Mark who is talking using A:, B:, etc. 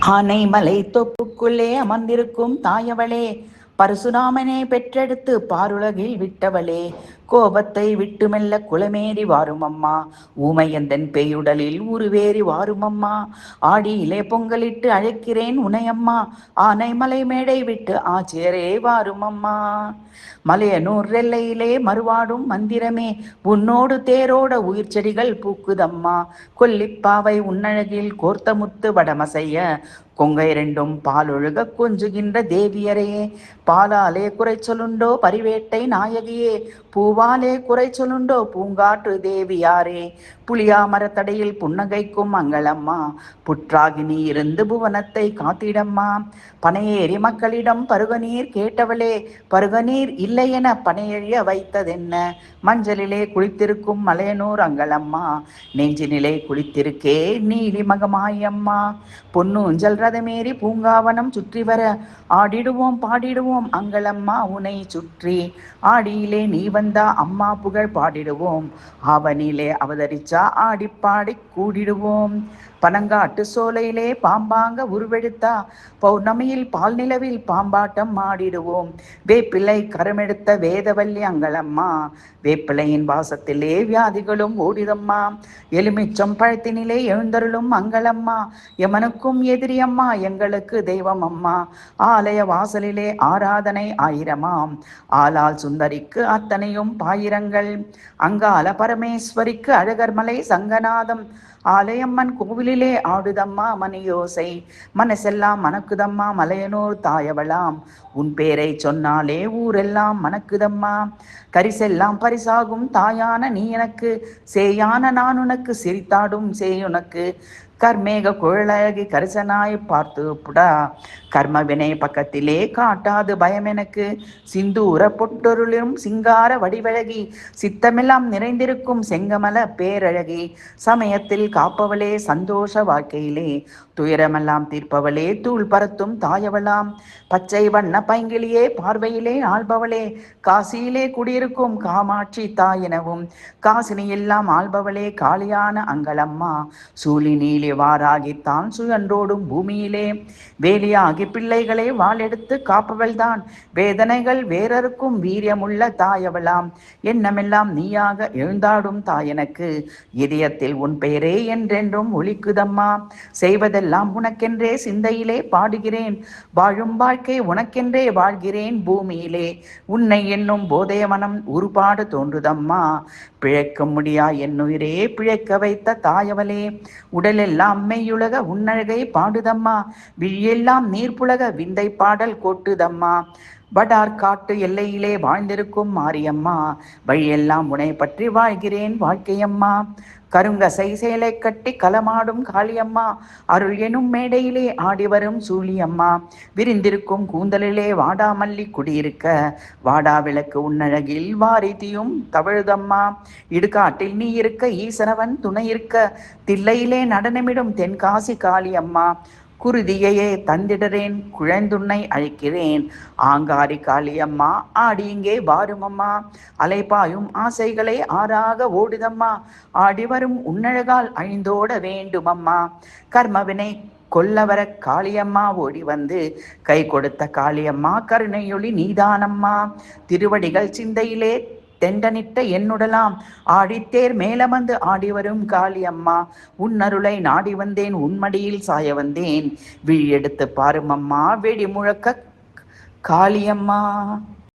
A: ஆனைமலை தொப்புக்குள்ளே அமர்ந்திருக்கும் தாயவளே, பரசுராமனே பெற்றெடுத்து பாருலகில் விட்டவளே, கோபத்தை விட்டு மெல்ல குளமேறி வாரும் அம்மா, ஊமையந்தன் பேயுடலில் உருவேறி வாரும் அம்மா, ஆடியிலே பொங்கலிட்டு அழைக்கிறேன் உனையம்மா, ஆனைமலை மேடை விட்டு ஆச்சியரே வாரும் அம்மா. மலையனூர் எல்லையிலே மறுவாடும் மந்திரமே, உன்னோடு தேரோட உயிர் செடிகள் பூக்குதம்மா, கொல்லிப்பாவை உன்னழகில் கோர்த்த முத்து வடமசைய, கொங்கை ரெண்டும் பாலொழுக கொஞ்சுகின்ற தேவியரையே, பாலாலே குறை சொல்லுண்டோ பரிவேட்டை நாயகியே, பூவாலே குறை சொல்லுண்டோ பூங்காற்று தேவியாரே, புளியா மரத்தடையில் புன்னகைக்கும் மங்களம்மா, புற்றாகி நீ இருந்து புவனத்தை காத்திடம்மா, பனையேறி மக்களிடம் பருகநீர் கேட்டவளே, பருகநீர் இல்லை என பனையெழிய வைத்ததென்ன, மஞ்சளிலே குளித்திருக்கும் மலையனூர் அங்களம்மா, நெஞ்சினிலே குளித்திருக்கே நீலி மகமாயம்மா, பொன்னூஞ்சல் ரதமேறி பூங்காவனம் சுற்றி வர, ஆடிடுவோம் பாடிடுவோம் அங்களம்மா உனை சுற்றி, ஆடியிலே நீ வந்தா அம்மா புகழ் பாடிடுவோம், ஆவணியிலே அவதரிச்சா ஆடிப்பாடி கூடிடுவோம், பனங்காட்டு சோலையிலே பாம்பாங்க உருவெடுத்தா, பௌர்ணமியில் பால் நிலவில் பாம்பாட்டம் ஆடிடுவோம், வேப்பிலை கரமெடுத்த வேதவல்லி அங்களம்மா, வேப்பிலையின் வாசத்திலே வியாதிகளும் ஓடிதம்மா, எலுமிச்சம் பழத்தினிலே எழுந்தருளும் அங்களம்மா, எமனுக்கும் எதிரியம்மா எங்களுக்கு தெய்வம் அம்மா, ஆலய வாசலிலே ஆராதனை ஆயிரமாம், ஆலால் சுந்தரிக்கு அத்தனையும் பாயிரங்கள், அங்கால பரமேஸ்வரிக்கு அழகர்மலை சங்கநாதம், ஆலயம்மன் கோவிலிலே ஆடுதம்மா மணியோசை, மனசெல்லாம் மணக்குதம்மா மலையனூர் தாயவளாம், உன் பேரை சொன்னாலே ஊரெல்லாம் மணக்குதம்மா, கரிசெல்லாம் பரிசாகும் தாயான நீ எனக்கு, சேயான நான் உனக்கு சிரித்தாடும் சேயுனக்கு, கர்மேக குழலகி கரிசனாய் பார்த்து புடா, கர்மவினை பக்கத்திலே காட்டாது பயம் எனக்கு, சிந்தூர பொட்டொருளும் சிங்கார வடிவழகி, சித்தமெல்லாம் நிறைந்திருக்கும் செங்கமல பேரழகி, சமயத்தில் காப்பவளே சந்தோஷ வாழ்க்கையிலே, துயரமெல்லாம் தீர்ப்பவளே தூள் பரத்தும் தாயவளாம், பச்சை வண்ண பைங்கிலியே பார்வையிலே ஆள்பவளே, காசியிலே குடியிருக்கும் காமாட்சி தாயெனவும், காசினி எல்லாம் ஆள்பவளே காளியான அங்களம்மா, சூழி நீலி வாராகித்தான் சுழன்றோடும் பூமியிலே, வேலியாகி பிள்ளைகளை வாளெடுத்து காப்பவள்தான், வேதனைகள் வேறறுக்கும் வீரியமுள்ள தாயவளாம், எண்ணமெல்லாம் நீயாக எழுந்தாடும் தாயனக்கு, இதயத்தில் உன் பெயரே என்றென்றும் ஒலிக்குதம்மா, செய்வதெல்லாம் உனக்கென்றே சிந்தையிலே பாடுகிறேன், வாழும் வாழ்க்கை உனக்கென்றே வாழ்கிறேன் பூமியிலே, உன்னை என்னும் போதைய மனம் உருபாடு தோன்றுதம்மா, பிழைக்க முடியா என்னுயிரே பிழைக்க வைத்த தாயவளே, உடலெல்லாம் மெய்யுலக உன்னழகை பாடுதம்மா, விழியெல்லாம் நீர்ப்புலக விந்தை பாடல் கோட்டுதம்மா, வடார் காட்டு எல்லையிலே வாழ்ந்திருக்கும் மாரியம்மா, வழியெல்லாம் உனை பற்றி வாழ்கிறேன் வாழ்க்கையம்மா, கருங்கசை சேலை கட்டி களமாடும் காளியம்மா, அருள் எனும் மேடையிலே ஆடிவரும் சூழியம்மா, விரிந்திருக்கும் கூந்தலிலே வாடாமல்லி குடியிருக்க, வாடா விளக்கு உன்னழகில் வாரிதியும் தவழுதம்மா, இடுகாட்டில் நீ இருக்க ஈசனவன் துணை இருக்க, தில்லையிலே நடனமிடும் தென்காசி காளியம்மா, குருதியையே தந்திடறேன் குழந்துன்னை அழைக்கிறேன், ஆங்காரி காளியம்மா ஆடி இங்கே வாருமம்மா, அலைப்பாயும் ஆசைகளை ஆறாக ஓடுதம்மா, ஆடி வரும் உன்னழகால் அழிந்தோட வேண்டுமம்மா, கர்மவினை கொல்லவர காளியம்மா ஓடி வந்து கை கொடுத்த காளியம்மா கருணையொளி நீதானம்மா, திருவடிகள் சிந்தையிலே தெண்டனிட்ட என்னுடலாம், ஆடித்தேர் மேலமந்து ஆடிவரும் காளியம்மா, உன்னருளை நாடி வந்தேன் உன்மடியில் சாய வந்தேன், விழி எடுத்து பாருமம்மா வெடி முழக்க காளியம்மா.